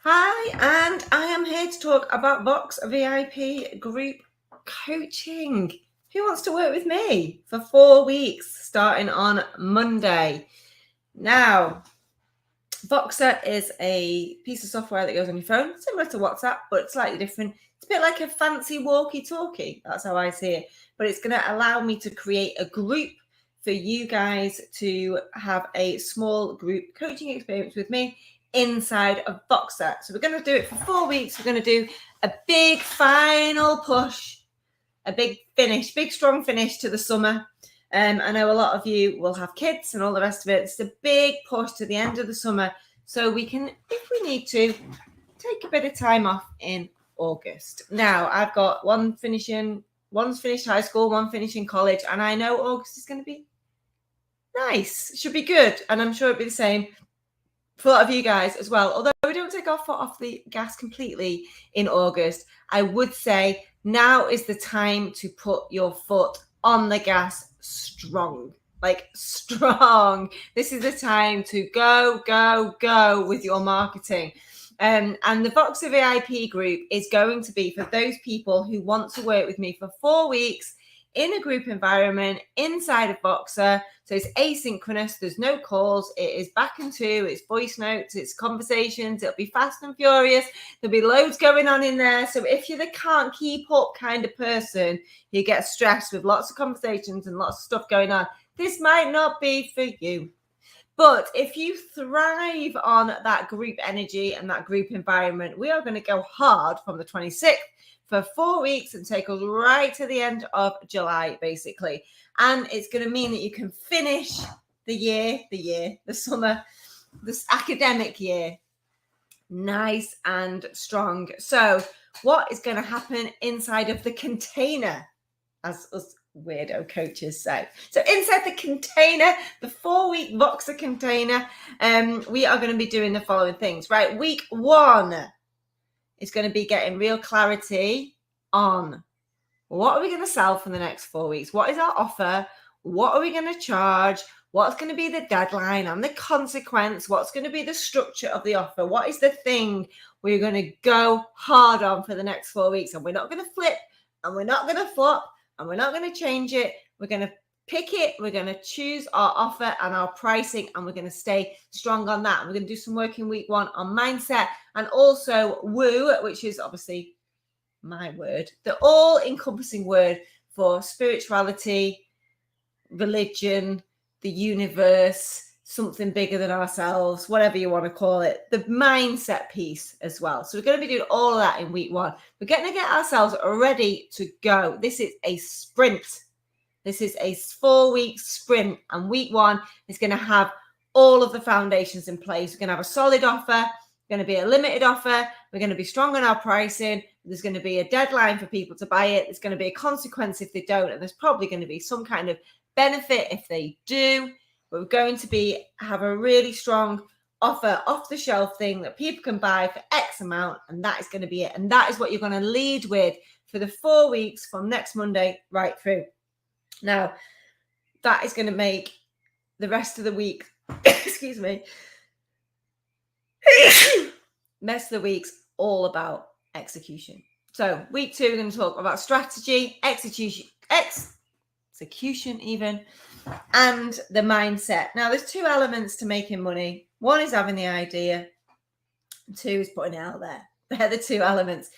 Hi, and I am here to talk about Vox VIP group coaching. Who wants to work with me for 4 weeks starting on Monday? Now, Voxer is a piece of software that goes on your phone, similar to WhatsApp, but slightly different. It's a bit like a fancy walkie-talkie. That's how I see it. But it's going to allow me to create a group for you guys to have a small group coaching experience with me inside of Voxer. So we're going to do it for 4 weeks. We're going to do a big final push, a big finish, big strong finish to the summer. I know a lot of you will have kids and all the rest of it. It's a big push to the end of the summer, so we can, if we need to, take a bit of time off in August. Now, I've got one's finished high school, one finishing college, and I know August is going to be nice. It should be good, and I'm sure it'll be the same for a lot of you guys as well. Although we don't take our foot off the gas completely in August, I would say now is the time to put your foot on the gas strong. This is the time to go with your marketing. And the Voxer VIP group is going to be for those people who want to work with me for 4 weeks in a group environment inside of Voxer. So it's asynchronous. There's no calls. It is back and two. It's voice notes. It's conversations. It'll be fast and furious. There'll be loads going on in there. So if you're the can't keep up kind of person, you get stressed with lots of conversations and lots of stuff going on, this might not be for you. But if you thrive on that group energy and that group environment, we are going to go hard from the 26th for 4 weeks and take us right to the end of July, basically. And it's going to mean that you can finish the summer, this academic year, nice and strong. So what is going to happen inside of the container, as us weirdo coaches say? So inside the container, the 4-week Voxer container, we are going to be doing the following things, right? Week 1 is going to be getting real clarity on what are we going to sell for the next 4 weeks? What is our offer? What are we going to charge? What's going to be the deadline and the consequence? What's going to be the structure of the offer? What is the thing we're going to go hard on for the next 4 weeks? And we're not going to flip, and we're not going to flop, and we're not going to change it. We're going to pick it. We're going to choose our offer and our pricing, and we're going to stay strong on that. And we're going to do some work in week 1 on mindset and also woo, which is obviously my word, the all-encompassing word for spirituality, religion, the universe, something bigger than ourselves, whatever you want to call it, the mindset piece as well. So we're going to be doing all of that in week 1. We're going to get ourselves ready to go. This is a sprint. This is a 4-week sprint, and week 1 is going to have all of the foundations in place. We're going to have a solid offer, going to be a limited offer. We're going to be strong on our pricing. There's going to be a deadline for people to buy it. There's going to be a consequence if they don't, and there's probably going to be some kind of benefit if they do. But we're going to have a really strong offer, off the shelf thing that people can buy for X amount, and that is going to be it. And that is what you're going to lead with for the 4 weeks from next Monday right through. Now, that is going to make the rest of the week, excuse me, rest of the week's all about execution. So week 2, we're going to talk about strategy, execution even, and the mindset. Now, there's 2 elements to making money. 1 is having the idea, and 2 is putting it out there. They're the 2 elements.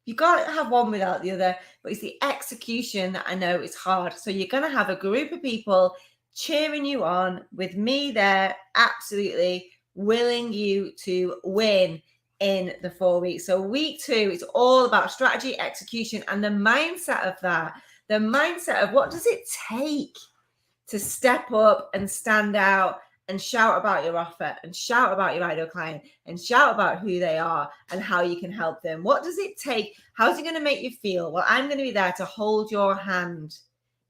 You got to have one without the other, but it's the execution that I know is hard. So you're going to have a group of people cheering you on with me there, absolutely willing you to win in the 4 weeks. So week 2 is all about strategy, execution, and the mindset of that. The mindset of what does it take to step up and stand out and shout about your offer and shout about your ideal client and shout about who they are and how you can help them. What does it take? How's it going to make you feel? Well, I'm going to be there to hold your hand.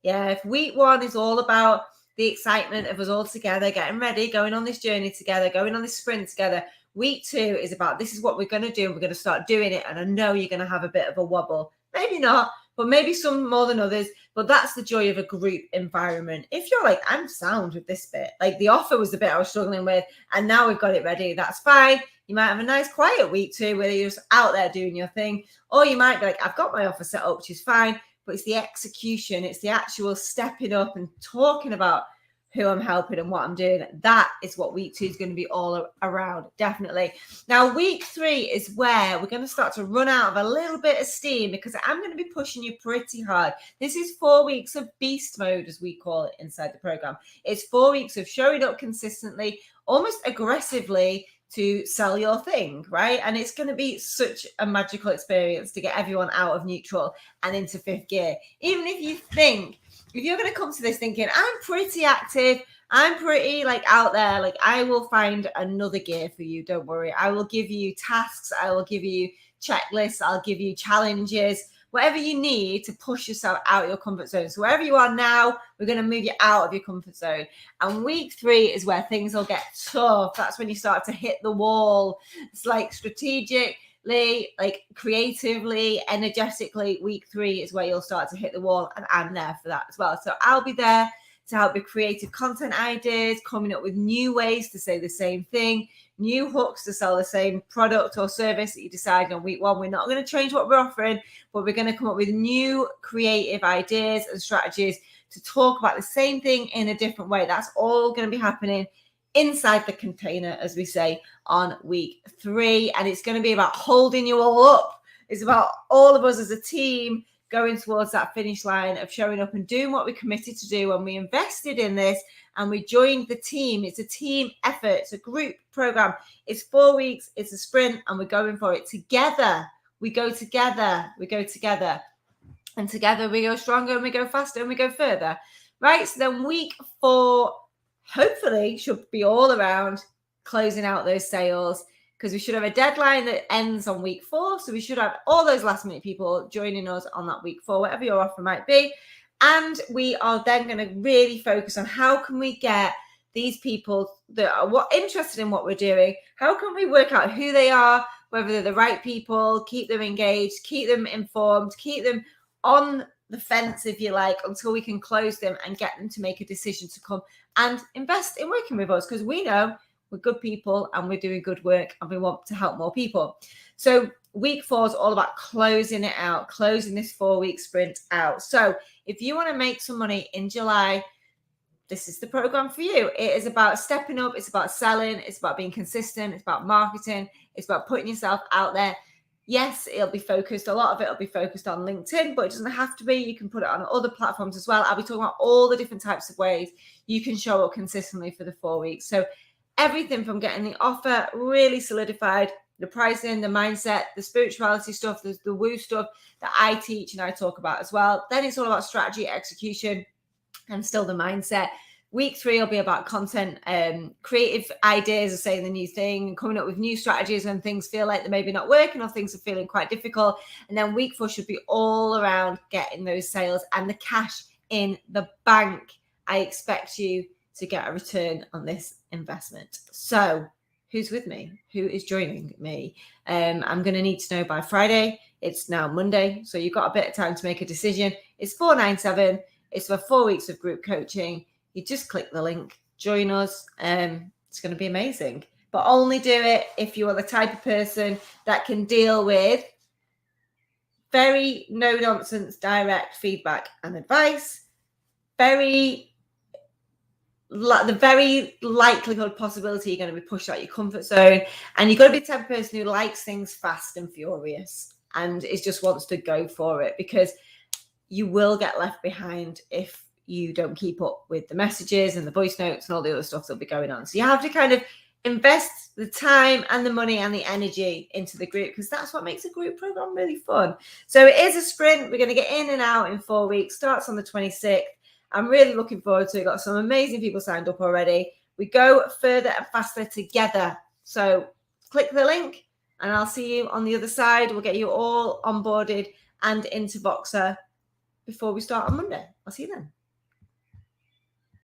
Yeah, if week 1 is all about the excitement of us all together, getting ready, going on this journey together, going on this sprint together, week 2 is about this is what we're going to do, and we're going to start doing it. And I know you're going to have a bit of a wobble. Maybe not, but maybe some more than others. But that's the joy of a group environment. If you're like, I'm sound with this bit, like the offer was the bit I was struggling with, and now we've got it ready, that's fine. You might have a nice quiet week too, where you're just out there doing your thing. Or you might be like, I've got my offer set up, which is fine, but it's the execution, it's the actual stepping up and talking about who I'm helping and what I'm doing. That is what week 2 is going to be all around, definitely. Now, week 3 is where we're going to start to run out of a little bit of steam, because I'm going to be pushing you pretty hard. This is 4 weeks of beast mode, as we call it inside the program. It's 4 weeks of showing up consistently, almost aggressively, to sell your thing, right? And it's going to be such a magical experience to get everyone out of neutral and into 5th gear. Even if you think, if you're going to come to this thinking, I'm pretty active, I'm pretty like out there, like I will find another gear for you. Don't worry. I will give you tasks. I will give you checklists. I'll give you challenges, whatever you need to push yourself out of your comfort zone. So wherever you are now, we're going to move you out of your comfort zone. And week 3 is where things will get tough. That's when you start to hit the wall. It's like strategically, like creatively, energetically, week 3 is where you'll start to hit the wall. And I'm there for that as well. So I'll be there to help with creative content ideas, coming up with new ways to say the same thing, new hooks to sell the same product or service that you decide on week 1. We're not going to change what we're offering, but we're going to come up with new creative ideas and strategies to talk about the same thing in a different way. That's all going to be happening inside the container, as we say, on week 3. And it's going to be about holding you all up. It's about all of us as a team going towards that finish line of showing up and doing what we committed to do when we invested in this and we joined the team. It's a team effort. It's a group program. It's 4 weeks. It's a sprint, and we're going for it together. We go together. We go together. And together we go stronger and we go faster and we go further. Right? So then week 4, hopefully, should be all around closing out those sales, because we should have a deadline that ends on week 4. So we should have all those last minute people joining us on that week 4, whatever your offer might be. And we are then going to really focus on how can we get these people that are interested in what we're doing, how can we work out who they are, whether they're the right people, keep them engaged, keep them informed, keep them on the fence, if you like, until we can close them and get them to make a decision to come and invest in working with us, because we know we're good people and we're doing good work and we want to help more people. So week 4 is all about closing it out, closing this 4-week sprint out. So if you want to make some money in July, this is the program for you. It is about stepping up. It's about selling. It's about being consistent. It's about marketing. It's about putting yourself out there. Yes, it'll be focused. A lot of it will be focused on LinkedIn, but it doesn't have to be. You can put it on other platforms as well. I'll be talking about all the different types of ways you can show up consistently for the 4 weeks. So everything from getting the offer really solidified, the pricing, the mindset, the spirituality stuff, the woo stuff that I teach and I talk about as well. Then it's all about strategy, execution, and still the mindset. Week 3 will be about content, creative ideas of saying the new thing, coming up with new strategies when things feel like they're maybe not working or things are feeling quite difficult. And then week 4 should be all around getting those sales and the cash in the bank. I expect you to get a return on this investment. So who's with me? Who is joining me? I'm going to need to know by Friday. It's now Monday, so you've got a bit of time to make a decision. It's $497. It's for 4 weeks of group coaching. You just click the link, join us. It's going to be amazing. But only do it if you are the type of person that can deal with very no-nonsense, direct feedback and advice, the very likelihood possibility you're going to be pushed out your comfort zone, and you've got to be the type of person who likes things fast and furious and is just wants to go for it, because you will get left behind if you don't keep up with the messages and the voice notes and all the other stuff that'll be going on. So you have to kind of invest the time and the money and the energy into the group, because that's what makes a group program really fun. So it is a sprint. We're going to get in and out in 4 weeks. Starts on the 26th. I'm really looking forward to it. Got some amazing people signed up already. We go further and faster together. So click the link and I'll see you on the other side. We'll get you all onboarded and into Voxer before we start on Monday. I'll see you then.